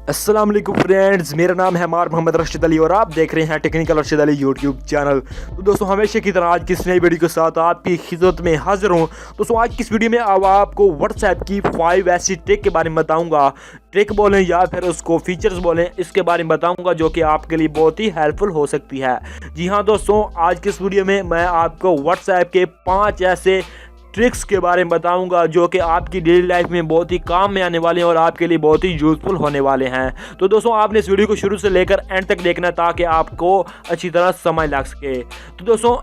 अस्सलाम वालेकुम फ्रेंड्स, मेरा नाम है मार मोहम्मद रशीद अली और आप देख रहे हैं technical Rashid Ali YouTube channel. तो दोस्तों हमेशा की तरह आज की इस नई वीडियो के साथ आपकी खिदमत में हाजिर हूँ। दोस्तों आज की इस वीडियो में अब आपको व्हाट्सएप की 5 ऐसी ट्रिक के बारे में बताऊंगा। ट्रिक बोलें या फिर उसको फीचर्स बोलें, इसके बारे में बताऊंगा जो कि आपके लिए बहुत ही हेल्पफुल हो सकती है। जी हाँ दोस्तों, आज की इस वीडियो में मैं आपको व्हाट्सएप के 5 ऐसे ट्रिक्स के बारे में बताऊंगा जो कि आपकी डेली लाइफ में बहुत ही काम में आने वाले हैं और आपके लिए बहुत ही यूजफुल होने वाले हैं। तो दोस्तों आपने इस वीडियो को शुरू से लेकर एंड तक देखना ताकि आपको अच्छी तरह समझ लग सके। तो दोस्तों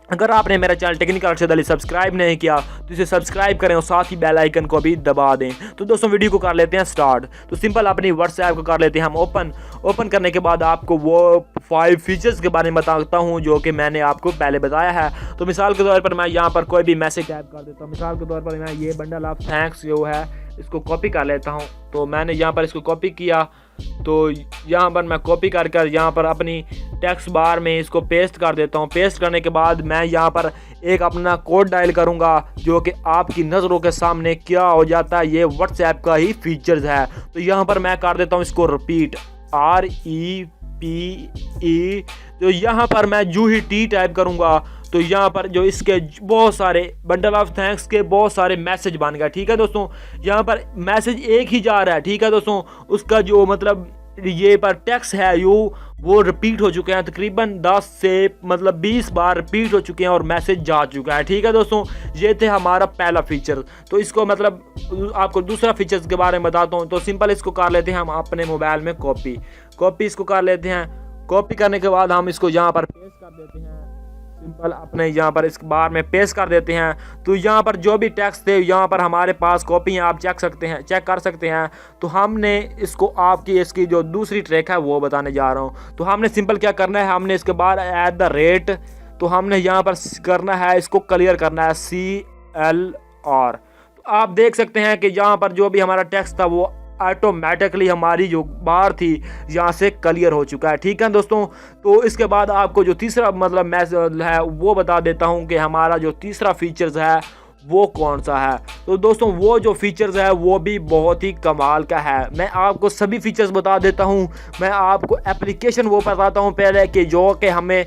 अगर आपने मेरा channel technical Rashid Ali subscribe नहीं किया तो इसे सब्सक्राइब करें और साथ ही बेल आइकन को भी दबा दें। तो दोस्तों वीडियो को कर लेते हैं स्टार्ट। तो सिंपल अपनी व्हाट्सएप को कर लेते हैं हम ओपन करने के बाद आपको वो 5 फीचर्स के बारे में बताता हूं जो कि मैंने आपको पहले बताया है। तो मिसाल के तौर पर मैं यहां पर कोई भी मैसेज टाइप कर देता हूं। मिसाल के तौर पर मैं ये बंडल ऑफ थैंक्स जो है इसको कॉपी कर लेता हूं। तो मैंने यहाँ पर इसको कॉपी किया, तो यहाँ पर मैं कॉपी कर यहाँ पर अपनी टेक्स्ट बार में इसको पेस्ट कर देता हूँ। पेस्ट करने के बाद मैं यहाँ पर एक अपना कोड डायल करूँगा जो कि आपकी नज़रों के सामने क्या हो जाता है, ये व्हाट्सएप का ही फीचर्स है। तो यहाँ पर मैं कर देता हूँ इसको रिपीट REPE। तो यहाँ पर मैं जो ही टी टाइप करूँगा तो यहाँ पर जो इसके बहुत सारे बंडल ऑफ थैंक्स के बहुत सारे मैसेज बन गए। ठीक है दोस्तों, यहाँ पर मैसेज एक ही जा रहा है। ठीक है दोस्तों, उसका जो मतलब ये पर टेक्स्ट है वो रिपीट हो चुके हैं, तकरीबन 10 से 20 बार रिपीट हो चुके हैं और मैसेज जा चुका है। ठीक है दोस्तों, ये थे हमारा पहला फीचर। तो इसको आपको दूसरा फीचर्स के बारे में बताता हूँ। तो सिंपल इसको कर लेते हैं हम अपने मोबाइल में कॉपी इसको कर लेते हैं। कॉपी करने के बाद हम इसको यहाँ पर पेस्ट कर देते हैं। सिंपल अपने यहाँ पर इस बार में पेस्ट कर देते हैं। तो यहाँ पर जो भी टेक्स्ट थे यहाँ पर हमारे पास कॉपी हैं, आप चेक कर सकते हैं। तो हमने इसको इसकी जो दूसरी ट्रिक है वो बताने जा रहा हूँ। तो हमने सिंपल क्या करना है, हमने इसके बाद @ तो हमने यहाँ पर करना है, इसको क्लियर करना है CLR। तो आप देख सकते हैं कि यहाँ पर जो भी हमारा टेक्स्ट था वो ऑटोमेटिकली हमारी जो बार थी यहाँ से क्लियर हो चुका है। ठीक है दोस्तों, तो इसके बाद आपको जो तीसरा मैसेज है वो बता देता हूँ कि हमारा जो तीसरा फीचर्स है वो कौन सा है। तो दोस्तों वो जो फीचर्स है वो भी बहुत ही कमाल का है। मैं आपको सभी फीचर्स बता देता हूँ। मैं आपको एप्लीकेशन वो बताता हूँ पहले कि जो कि हमें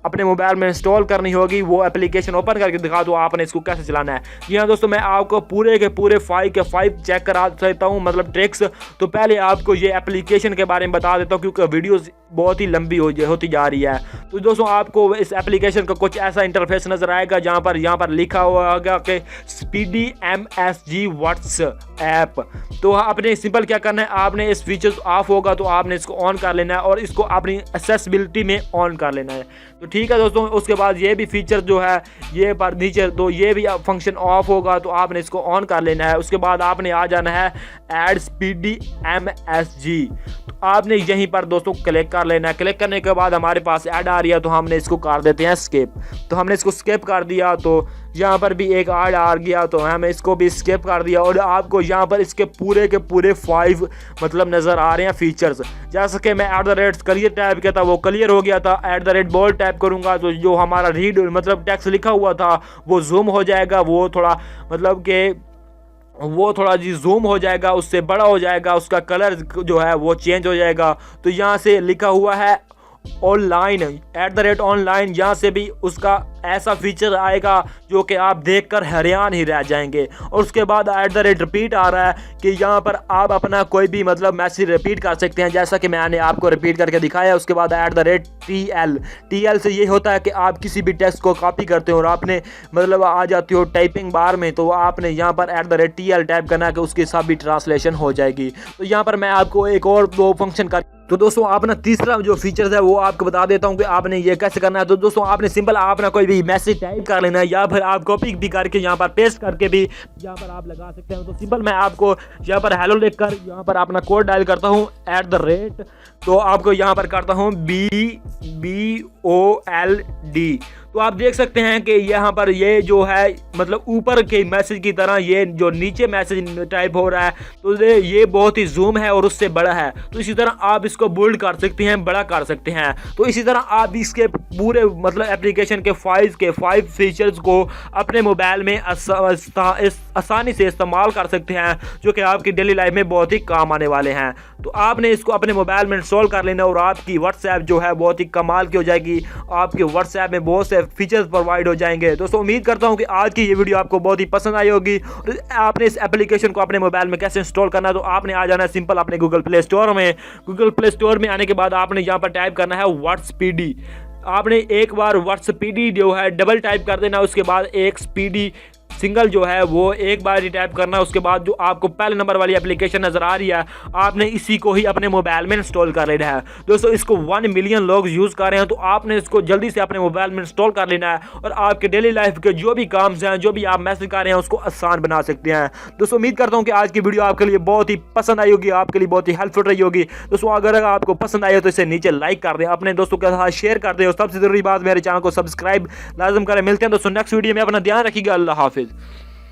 अपने मोबाइल में इंस्टॉल करनी होगी। वो एप्लीकेशन ओपन करके दिखा दो आपने इसको कैसे चलाना है। जी हाँ दोस्तों, मैं आपको पूरे के पूरे 5 के 5 चेक करा देता हूँ, ट्रिक्स। तो पहले आपको ये एप्लीकेशन के बारे में बता देता हूँ क्योंकि वीडियो बहुत ही लंबी होती जा रही है। तो दोस्तों आपको इस एप्लीकेशन का कुछ ऐसा इंटरफेस नज़र आएगा जहाँ पर लिखा हुआ होगा कि स्पीडी MSG व्हाट्सएप। तो आपने सिंपल क्या करना है, आपने इस फीचर ऑफ होगा तो आपने इसको ऑन कर लेना है और इसको अपनी एक्सेसिबिलिटी में ऑन कर लेना है। तो ठीक है दोस्तों, उसके बाद ये भी फीचर जो है ये पर नीचे तो ये भी फंक्शन ऑफ होगा तो आपने इसको ऑन कर लेना है। उसके बाद आपने आ जाना है ऐड स्पीडी MSG। तो आपने यहीं पर दोस्तों क्लिक कर लेना है। क्लिक करने के बाद हमारे पास ऐड आ रही है तो हमने इसको कर देते हैं स्किप। तो हमने इसको स्किप कर दिया तो यहाँ पर भी एक ऐड आ गया तो हमने इसको भी स्किप कर दिया। और आपको यहाँ पर इसके पूरे के पूरे 5 नज़र आ रहे हैं फीचर्स। जैसा कि मैं @ क्लियर टाइप किया था वो क्लियर हो गया था। @ बोल्ड टाइप करूँगा तो जो हमारा रीड टेक्स्ट लिखा हुआ था वो जूम हो जाएगा, वो थोड़ा जी जूम हो जाएगा, उससे बड़ा हो जाएगा, उसका कलर जो है वो चेंज हो जाएगा। तो यहाँ से लिखा हुआ है ऑनलाइन ऑनलाइन, यहाँ से भी उसका ऐसा फीचर आएगा जो कि आप देखकर हैरान ही रह जाएंगे। और उसके बाद रिपीट आ रहा है कि यहाँ पर आप अपना कोई भी मैसेज रिपीट कर सकते हैं, जैसा कि मैंने आपको रिपीट करके दिखाया। उसके बाद TL से ये होता है कि आप किसी भी टेक्स्ट को कॉपी करते हो और आपने आ जाती हो टाइपिंग बार में, तो आपने यहाँ पर TL टाइप करना है कि उसकी सब भी ट्रांसलेशन हो जाएगी। तो यहाँ पर मैं आपको एक और 2 फंक्शन कर तो दोस्तों अपना तीसरा जो फीचर्स है वो आपको बता देता हूँ कि आपने ये कैसे करना है। तो दोस्तों आपने सिंपल अपना कोई भी मैसेज टाइप कर लेना है या फिर आप कॉपी भी करके यहाँ पर पेस्ट करके भी यहाँ पर आप लगा सकते हैं। तो सिंपल मैं आपको यहाँ पर हेलो लिखकर यहाँ पर अपना कोड डायल करता हूँ @ तो आपको यहाँ पर करता हूँ BOLD। तो आप देख सकते हैं कि यहाँ पर ये जो है मतलब ऊपर के मैसेज की तरह ये जो नीचे मैसेज टाइप हो रहा है, तो ये बहुत ही जूम है और उससे बड़ा है। तो इसी तरह आप इसको बोल्ड कर सकते हैं, बड़ा कर सकते हैं। तो इसी तरह आप इसके पूरे मतलब एप्लीकेशन के 5 फीचर्स को अपने मोबाइल में आसानी से इस्तेमाल कर सकते हैं, जो कि आपकी डेली लाइफ में बहुत ही काम आने वाले हैं। तो आपने इसको अपने मोबाइल में इंस्टॉल कर लेना और आपकी व्हाट्सएप जो है बहुत ही कमाल की हो जाएगी। आपके व्हाट्सएप में बहुत से फीचर्स प्रोवाइड हो जाएंगे। दोस्तों उम्मीद करता हूं कि आज की ये वीडियो आपको बहुत ही पसंद आई होगी। और आपने इस एप्लीकेशन को अपने मोबाइल में कैसे इंस्टॉल करना है, तो आपने आ जाना है सिंपल अपने गूगल प्ले स्टोर में। गूगल प्ले स्टोर में आने के बाद आपने यहाँ पर टाइप करना है व्हाट्सपीडी। आपने एक बार व्हाट्सपीडी जो है डबल टाइप कर देना, उसके बाद एक स्पीडी सिंगल जो है वो एक बार ही टाइप करना है। उसके बाद जो आपको पहले नंबर वाली एप्लीकेशन नजर आ रही है, आपने इसी को ही अपने मोबाइल में इंस्टॉल कर लेना है। दोस्तों इसको 1 मिलियन लोग यूज़ कर रहे हैं, तो आपने इसको जल्दी से अपने मोबाइल में इंस्टॉल कर लेना है और आपके डेली लाइफ के जो भी काम हैं, जो भी आप मैसेज कर रहे हैं, उसको आसान बना सकते हैं। दोस्तों उम्मीद करता हूँ कि आज की वीडियो आपके लिए बहुत ही पसंद आई होगी, आपके लिए बहुत ही हेल्पफुल रही होगी। दोस्तों अगर आपको पसंद आई हो तो इसे नीचे लाइक कर दें, अपने दोस्तों के साथ शेयर कर दें और सबसे जरूरी बात मेरे चैनल को सब्सक्राइब लाजम करें। मिलते हैं दोस्तों नेक्स्ट वीडियो में, अपना ध्यान रखिएगा। अल्लाह हाफिज़।